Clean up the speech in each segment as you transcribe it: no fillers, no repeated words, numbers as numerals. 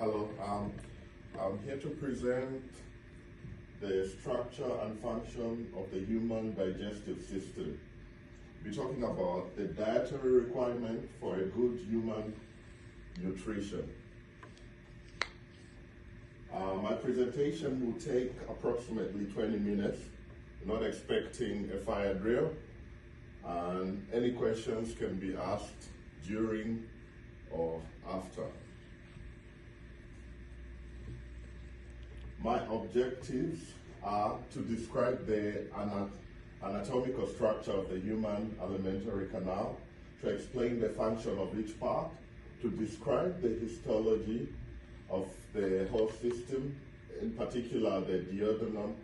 Hello, I'm here to present the structure and function of the human digestive system. We're talking about the dietary requirement for a good human nutrition. My presentation will take approximately 20 minutes. Not expecting a fire drill, and any questions can be asked during or after. My objectives are to describe the anatomical structure of the human alimentary canal, to explain the function of each part, to describe the histology of the whole system, in particular the duodenum,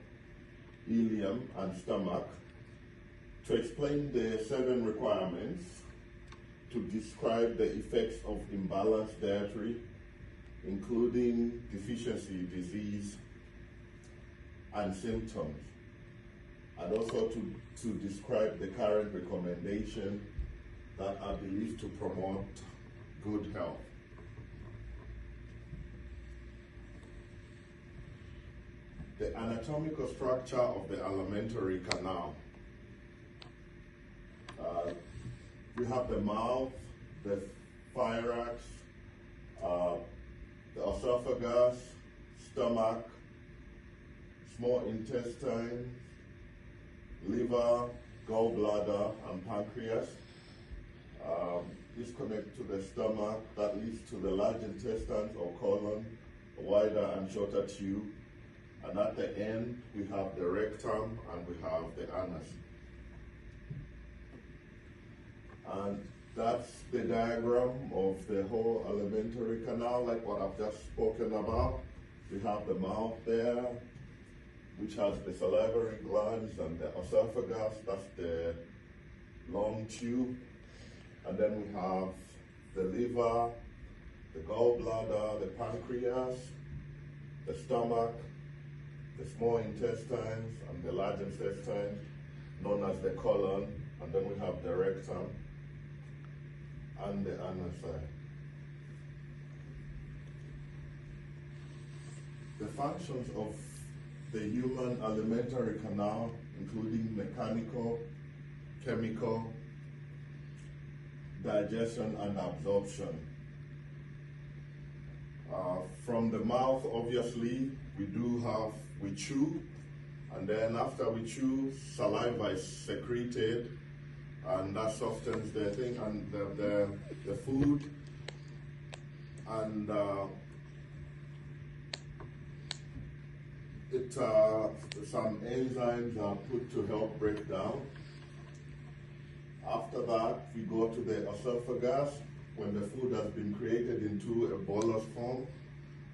ileum, and stomach, to explain the 7 requirements, to describe the effects of imbalanced dietary, including deficiency, disease, and symptoms, and also to describe the current recommendation that are believed to promote good health. The anatomical structure of the alimentary canal. We have the mouth, the pharynx, the esophagus, stomach, small intestine, liver, gallbladder, and pancreas. This connects to the stomach, that leads to the large intestines or colon, a wider and shorter tube. And at the end, we have the rectum and we have the anus. And that's the diagram of the whole alimentary canal, like what I've just spoken about. We have the mouth there, which has the salivary glands, and the esophagus, that's the long tube. And then we have the liver, the gallbladder, the pancreas, the stomach, the small intestines, and the large intestine, known as the colon. And then we have the rectum and the anus. The functions of the human alimentary canal, including mechanical, chemical, digestion, and absorption. From the mouth, obviously, we chew, and then after we chew, saliva is secreted, and that softens the thing, and the food, and some enzymes are put to help break down. After that, we go to the esophagus, when the food has been created into a bolus form,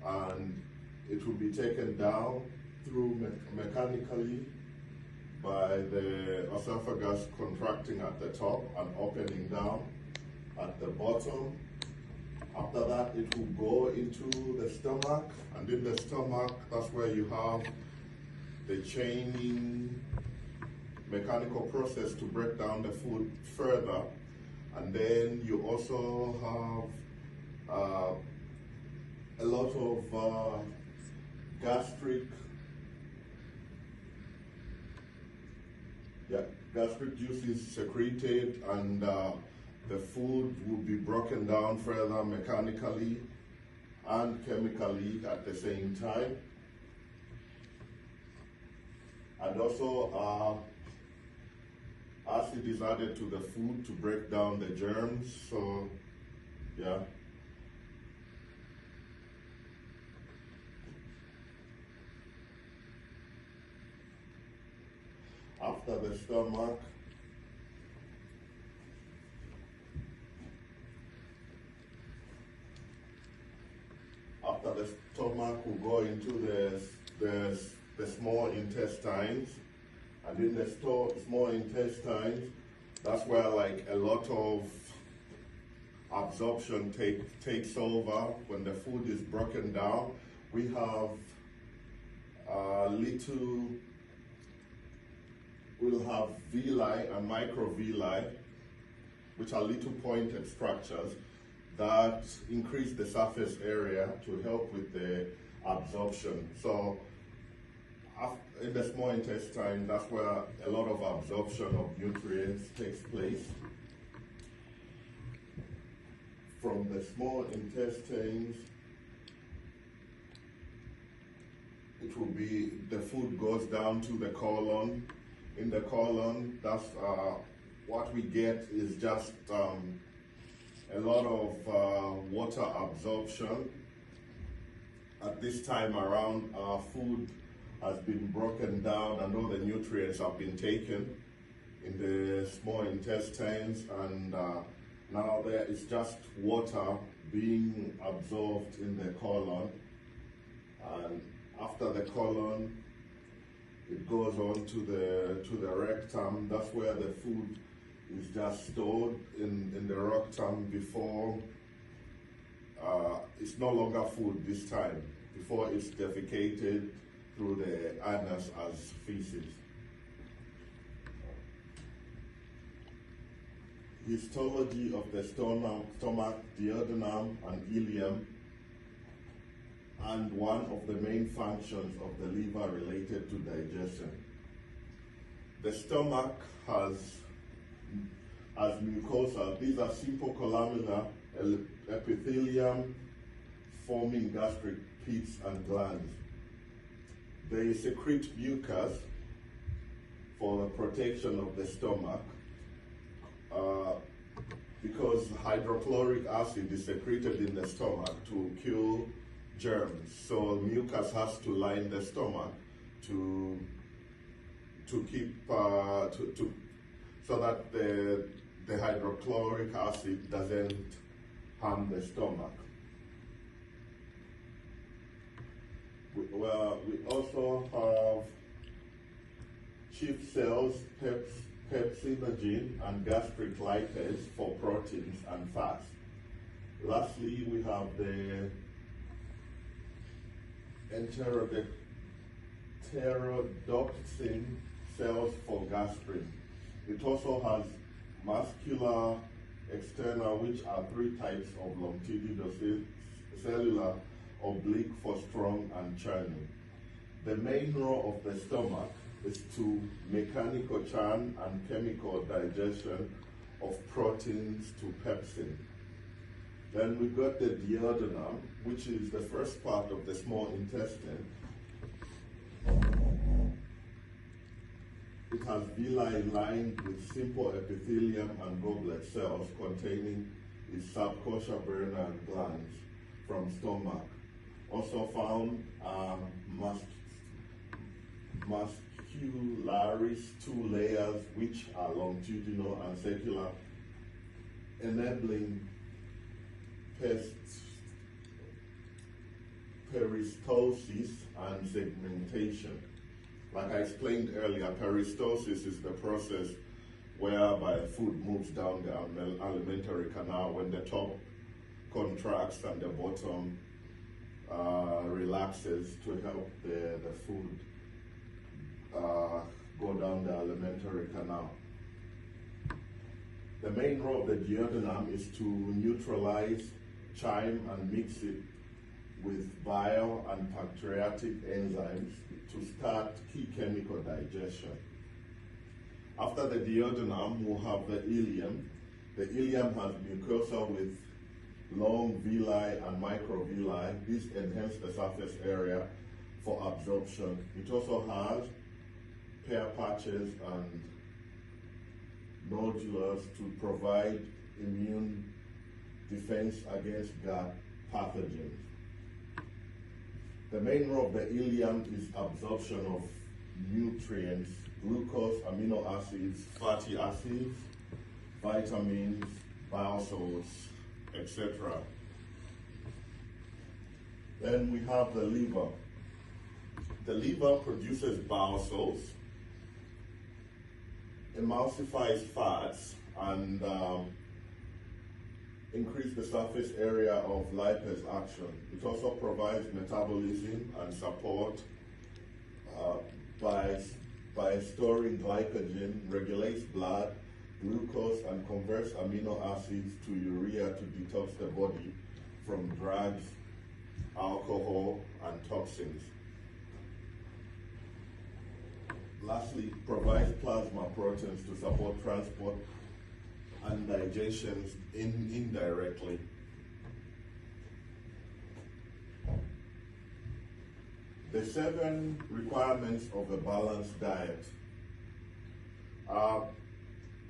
and it will be taken down through mechanically by the esophagus contracting at the top and opening down at the bottom. After that, it will go into the stomach, and in the stomach, that's where you have the chaining mechanical process to break down the food further. And then you also have a lot of gastric juices secreted, and the food will be broken down further mechanically and chemically at the same time. And also acid is added to the food to break down the germs. So, yeah. After the stomach, we'll go into the small intestines, and in the small intestines, that's where like a lot of absorption takes over. When the food is broken down, we have we'll have villi and microvilli, which are little pointed structures that increase the surface area to help with the absorption. So in the small intestine, that's where a lot of absorption of nutrients takes place. From the small intestines, it will be, the food goes down to the colon. In the colon, that's what we get is just a lot of water absorption. At this time around, our food has been broken down and all the nutrients have been taken in the small intestines, and now there is just water being absorbed in the colon. And after the colon, it goes on to the rectum. That's where the food is just stored in the rectum before it's no longer food this time, before it's defecated through the anus as feces. Histology of the stomach, duodenum, and ileum, and one of the main functions of the liver related to digestion. The stomach has mucosa. These are simple columnar epithelium forming gastric pits and glands. They secrete mucus for the protection of the stomach because hydrochloric acid is secreted in the stomach to kill germs. So mucus has to line the stomach to keep so that the hydrochloric acid doesn't harm the stomach. We also have chief cells, pepsinogen, and gastric lipase for proteins and fats. Lastly, we have the enterodotoxin cells for gastrin. It also has muscular externa, which are 3 types of longitudinal cellular, oblique for strong and churning. The main role of the stomach is to mechanical churn and chemical digestion of proteins to pepsin. Then we got the duodenum, which is the first part of the small intestine. It has villi lined with simple epithelium and goblet cells containing its subcoscia brain glands from stomach. Also found muscularis, 2 layers which are longitudinal and circular, enabling peristalsis and segmentation. Like I explained earlier, peristalsis is the process whereby food moves down the alimentary canal when the top contracts and the bottom relaxes to help the food go down the alimentary canal. The main role of the duodenum is to neutralize chyme and mix it with bile and pancreatic enzymes to start key chemical digestion. After the duodenum, we'll have the ileum. The ileum has mucosa with long villi and microvilli. This enhances the surface area for absorption. It also has pear patches and nodules to provide immune defense against gut pathogens. The main role of the ileum is absorption of nutrients, glucose, amino acids, fatty acids, vitamins, bile salts, etc. Then we have the liver. The liver produces bile salts, emulsifies fats, and increase the surface area of lipase action. It also provides metabolism and support by storing glycogen, regulates blood glucose and converts amino acids to urea to detox the body from drugs, alcohol, and toxins. Lastly, provides plasma proteins to support transport and digestion indirectly. The 7 requirements of a balanced diet.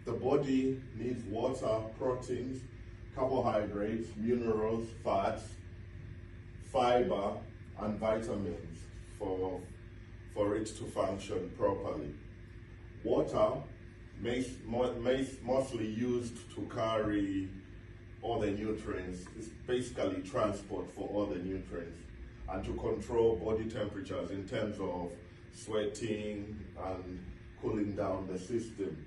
The body needs water, proteins, carbohydrates, minerals, fats, fiber, and vitamins for it to function properly. Water mostly used to carry all the nutrients. It's basically transport for all the nutrients and to control body temperatures in terms of sweating and cooling down the system.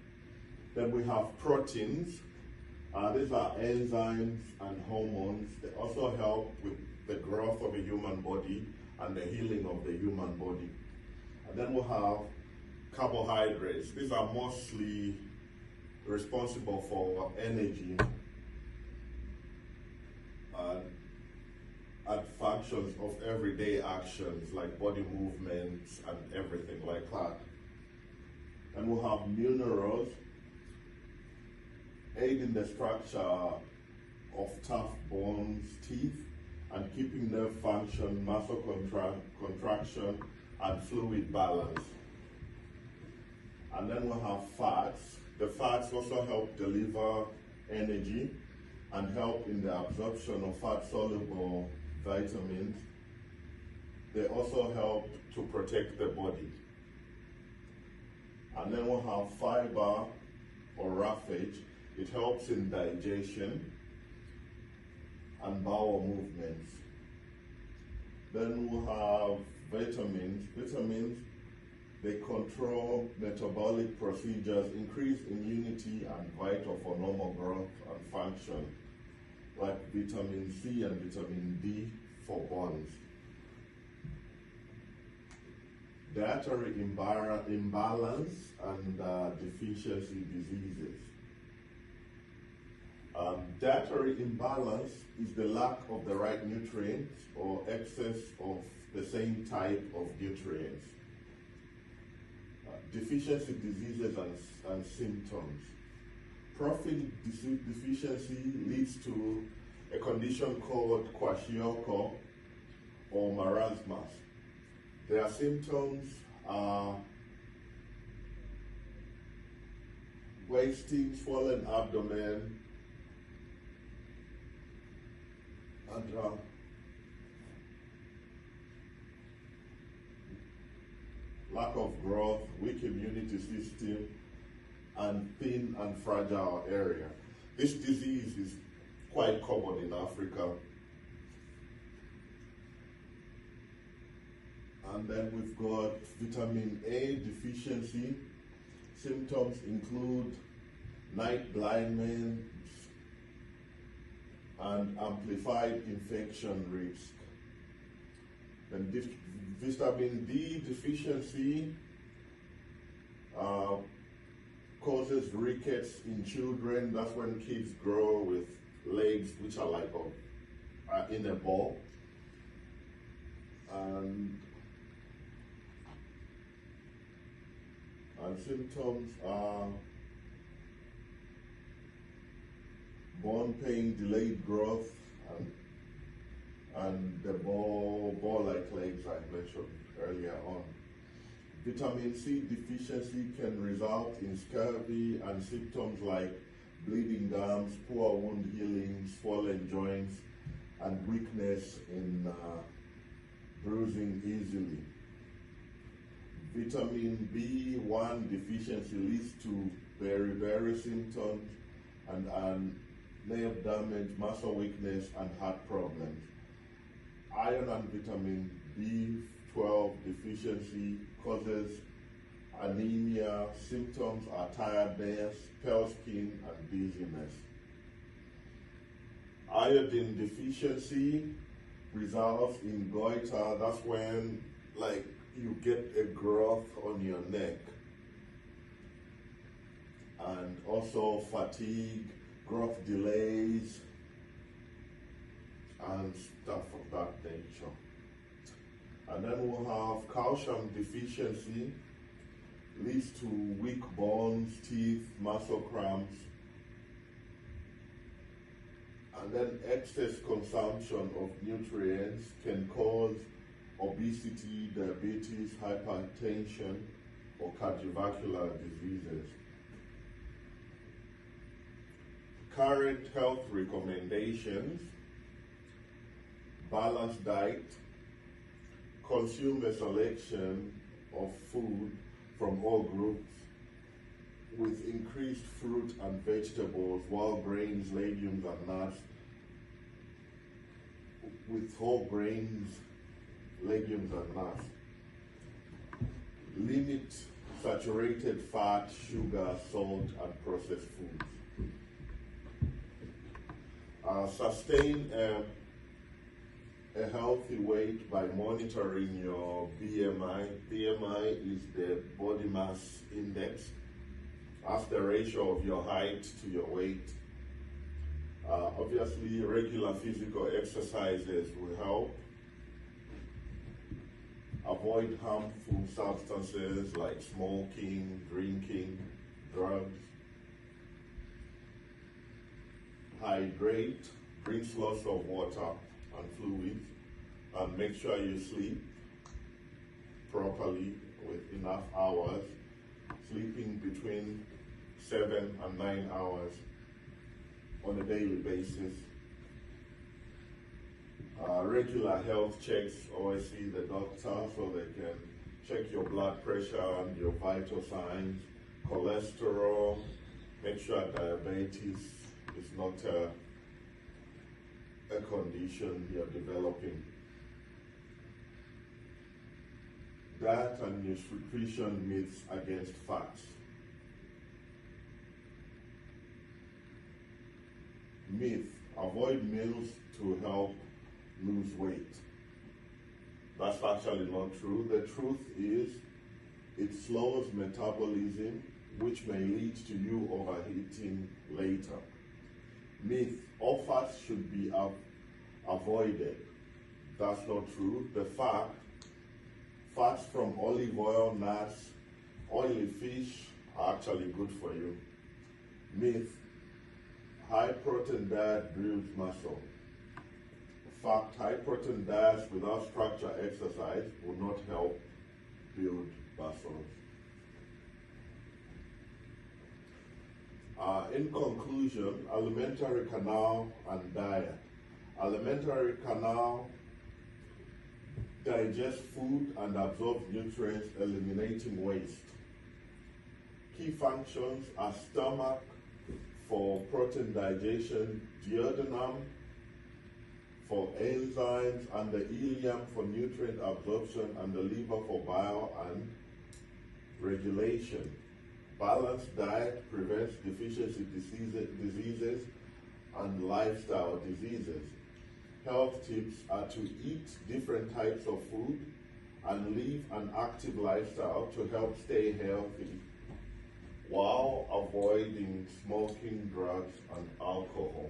Then we have proteins. These are enzymes and hormones. They also help with the growth of the human body and the healing of the human body. And then we have carbohydrates. These are mostly responsible for energy and functions of everyday actions like body movements and everything like that. And we have minerals, aiding the structure of tough bones, teeth, and keeping nerve function, muscle contraction, and fluid balance. And then we have fats. The fats also help deliver energy and help in the absorption of fat-soluble vitamins. They also help to protect the body. And then we have fiber or roughage. It helps in digestion and bowel movements. Then we have vitamins. Vitamins, they control metabolic procedures, increase immunity, and vital for normal growth and function, like vitamin C and vitamin D for bones. Dietary imbalance and deficiency diseases. Dietary imbalance is the lack of the right nutrients or excess of the same type of nutrients. Deficiency diseases and symptoms. Profit deficiency leads to a condition called kwashiorkor or marasmus. Their symptoms are wasting, swollen abdomen, and lack of growth, weak immunity system, and thin and fragile area. This disease is quite common in Africa. And then we've got vitamin A deficiency. Symptoms include night blindness and amplified infection risk. And vitamin D deficiency causes rickets in children. That's when kids grow with legs which are like in a ball. And symptoms are bone pain, delayed growth, and the ball-like legs I mentioned earlier on. Vitamin C deficiency can result in scurvy and symptoms like bleeding gums, poor wound healing, swollen joints, and weakness in bruising easily. Vitamin B1 deficiency leads to beriberi symptoms and nerve damage, muscle weakness, and heart problems. Iron and vitamin B12 deficiency causes anemia. Symptoms are tiredness, pale skin, and dizziness. Iodine deficiency results in goiter. That's when you get a growth on your neck. and also fatigue, growth delays, and stuff of that nature. And then we'll have calcium deficiency, leads to weak bones, teeth, muscle cramps. And then excess consumption of nutrients can cause obesity, diabetes, hypertension, or cardiovascular diseases. Current health recommendations: balanced diet, consume a selection of food from all groups with increased fruit and vegetables, wild grains, legumes, and nuts, with whole grains, legumes, and nuts. Limit saturated fat, sugar, salt, and processed foods. Sustain a healthy weight by monitoring your BMI. BMI is the body mass index. That's the ratio of your height to your weight. Obviously, regular physical exercises will help. Avoid harmful substances like smoking, drinking, drugs. Hydrate, drink lots of water and fluids, and make sure you sleep properly with enough hours, sleeping between 7 and 9 hours on a daily basis. Regular health checks, always see the doctor so they can check your blood pressure and your vital signs, cholesterol, make sure diabetes is not a condition you're developing. Diet and nutrition myths against fats. Myth: avoid meals to help lose weight. That's actually not true. The truth is, it slows metabolism, which may lead to you overeating later. Myth: all fats should be avoided. That's not true. The fact: fats from olive oil, nuts, oily fish are actually good for you. Myth: high protein diet builds muscle. Fact: high protein diets without structured exercise will not help build muscles. In conclusion, alimentary canal and diet. Alimentary canal digests food and absorbs nutrients, eliminating waste. Key functions are stomach for protein digestion, duodenum for enzymes, and the ileum for nutrient absorption, and the liver for bile and regulation. Balanced diet prevents deficiency diseases and lifestyle diseases. Health tips are to eat different types of food and live an active lifestyle to help stay healthy while avoiding smoking, drugs, and alcohol.